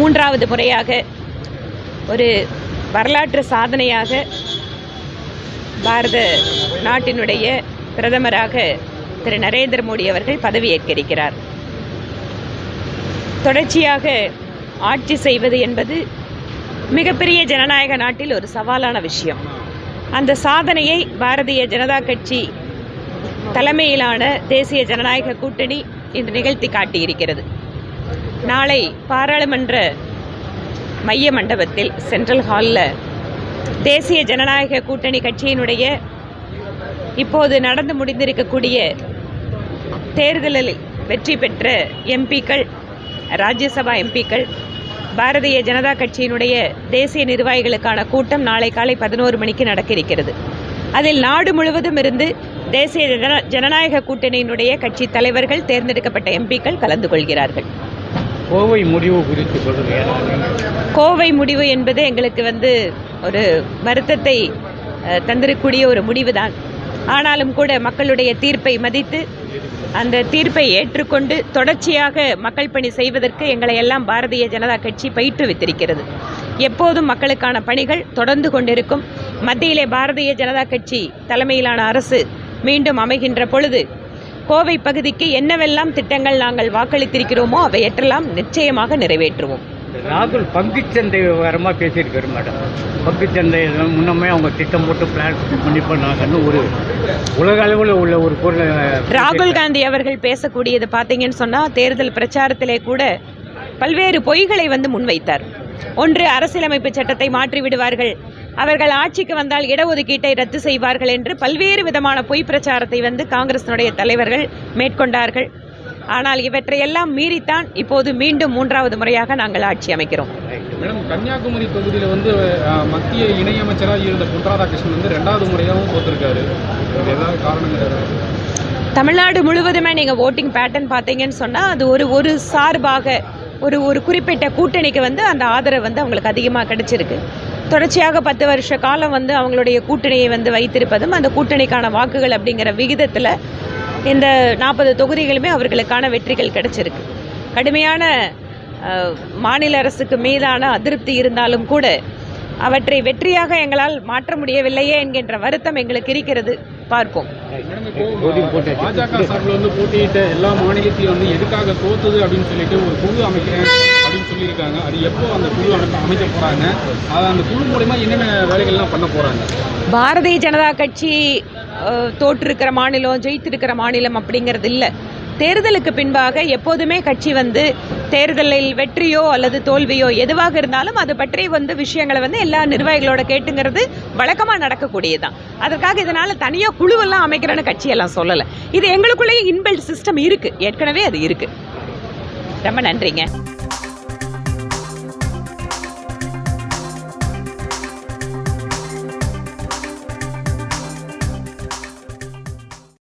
மூன்றாவது முறையாக ஒரு வரலாற்று சாதனையாக பாரத நாட்டினுடைய பிரதமராக திரு நரேந்திர மோடி அவர்கள் பதவியேற்க இருக்கிறார். தொடர்ச்சியாக ஆட்சி செய்வது என்பது மிகப்பெரிய ஜனநாயக நாட்டில் ஒரு சவாலான விஷயம். அந்த சாதனையை பாரதிய ஜனதா கட்சி தலைமையிலான தேசிய ஜனநாயக கூட்டணி இன்று நிகழ்த்தி காட்டியிருக்கிறது. நாளை பாராளுமன்ற மைய மண்டபத்தில் சென்ட்ரல் ஹாலில் தேசிய ஜனநாயக கூட்டணி கட்சியினுடைய இப்போது நடந்து முடிந்திருக்கக்கூடிய தேர்தலில் வெற்றி பெற்ற எம்பிக்கள், ராஜ்யசபா எம்பிக்கள், பாரதிய ஜனதா கட்சியினுடைய தேசிய நிர்வாகிகளுக்கான கூட்டம் நாளை காலை 11 மணிக்கு நடக்க இருக்கிறது. அதில் நாடு முழுவதும் இருந்து தேசிய ஜனநாயக கூட்டணியினுடைய கட்சி தலைவர்கள், தேர்ந்தெடுக்கப்பட்ட எம்பிக்கள் கலந்து கொள்கிறார்கள். கோவை முடிவு குறித்து கோவை முடிவு என்பது எங்களுக்கு ஒரு வருத்தத்தை தந்திருக்கக்கூடிய ஒரு முடிவு தான். ஆனாலும் கூட மக்களுடைய தீர்ப்பை மதித்து அந்த தீர்ப்பை ஏற்றுக்கொண்டு தொடர்ச்சியாக மக்கள் பணி செய்வதற்கு எங்களை எல்லாம் பாரதிய ஜனதா கட்சி பயிற்றுவித்திருக்கிறது. எப்போதும் மக்களுக்கான பணிகள் தொடர்ந்து கொண்டிருக்கும். மத்தியிலே பாரதிய ஜனதா கட்சி தலைமையிலான அரசு மீண்டும் அமைகின்ற பொழுது கோவை பகுதிக்கு என்னவெல்லாம் திட்டங்கள் நாங்கள் வாக்களித்திருக்கிறோமோ அவையெல்லாம் நிச்சயமாக நிறைவேற்றுவோம். ராகுல் பங்குச்சந்தை விவரமாக பேசியிருக்காரு மேடம். பங்குச்சந்தை முன்னமே அவங்க திட்டம் போட்டு பிளான் பண்ணி பண்ணாங்கன்னு ஒரு உலக அளவில் உள்ள ஒரு பொருள். ராகுல் காந்தி அவர்கள் பேசக்கூடியது பார்த்தீங்கன்னு சொன்னால், தேர்தல் பிரச்சாரத்திலே கூட பல்வேறு பொய்களை முன்வைத்தார். ஒன்று, அரசியலமைப்பு சட்டத்தை மாற்றி விடுவார்கள், அவர்கள் ஆட்சிக்கு வந்தால் இடஒதுக்கீட்டை ரத்து செய்வார்கள் என்று பல்வேறு விதமான பொய் பிரச்சாரத்தை காங்கிரசினுடைய தலைவர்கள் மேற்கொண்டார்கள். ஆனால் இவற்றையெல்லாம் மீறித்தான் இப்போது மீண்டும் மூன்றாவது முறையாக நாங்கள் ஆட்சி அமைக்கிறோம். மேடம், கன்னியாகுமரி தொகுதியில் மத்திய இணையமைச்சராக இருந்த பொன் ராதாகிருஷ்ணன் 2வது முறையாகவும் தோற்றிருக்காரு. ஏதாவது காரணங்கள்? தமிழ்நாடு முழுவதுமே நீங்கள் ஓட்டிங் பேட்டர்ன் பார்த்தீங்கன்னு சொன்னால் அது ஒரு சார்பாக ஒரு குறிப்பிட்ட கூட்டணிக்கு அந்த ஆதரவு அவங்களுக்கு அதிகமாக கிடைச்சிருக்கு. தொடர்ச்சியாக 10 வருஷ காலம் அவங்களுடைய கூட்டணியை வைத்திருப்பதும் அந்த கூட்டணிக்கான வாக்குகள் அப்படிங்கிற விகிதத்தில் இந்த 40 தொகுதிகளுமே அவர்களுக்கான வெற்றிகள் கிடைச்சிருக்கு. கடுமையான மாநில அரசுக்கு மீதான அதிருப்தி இருந்தாலும் கூட அவற்றை வெற்றியாக எங்களால் மாற்ற முடியவில்லையே என்கின்ற வருத்தம் எங்களுக்கு இருக்கிறது. பார்ப்போம். பாஜக சார்பில் போட்டியிட்ட எல்லா மாநிலத்திலும் எதுக்காக தோத்துது அப்படின்னு சொல்லிட்டு ஒரு குழு அமைக்கிறேன் அப்படின்னு சொல்லியிருக்காங்க. அது எப்போ அந்த குழு அமைக்க போறாங்க? அந்த குழு மூலமா என்னென்ன வேலைகள்லாம் பண்ண போறாங்க? பாரதிய ஜனதா கட்சி தோற்றிருக்கிற மாநிலம், ஜெயித்திருக்கிற மாநிலம் அப்படிங்கிறது இல்லை. தேர்தலுக்கு பின்பாக எப்போதுமே கட்சி தேர்தலில் வெற்றியோ அல்லது தோல்வியோ எதுவாக இருந்தாலும் அது பற்றி விஷயங்களை எல்லா நிர்வாகிகளோட கேட்டுங்கிறது வழக்கமாக நடக்கக்கூடியதுதான். அதற்காக இதனால் தனியாக குழுவெல்லாம் அமைக்கிறேன்னு கட்சியெல்லாம் சொல்லலை. இது எங்களுக்குள்ளேயே இன்பில்ட் சிஸ்டம் இருக்குது, ஏற்கனவே அது இருக்குது. ரொம்ப நன்றிங்க.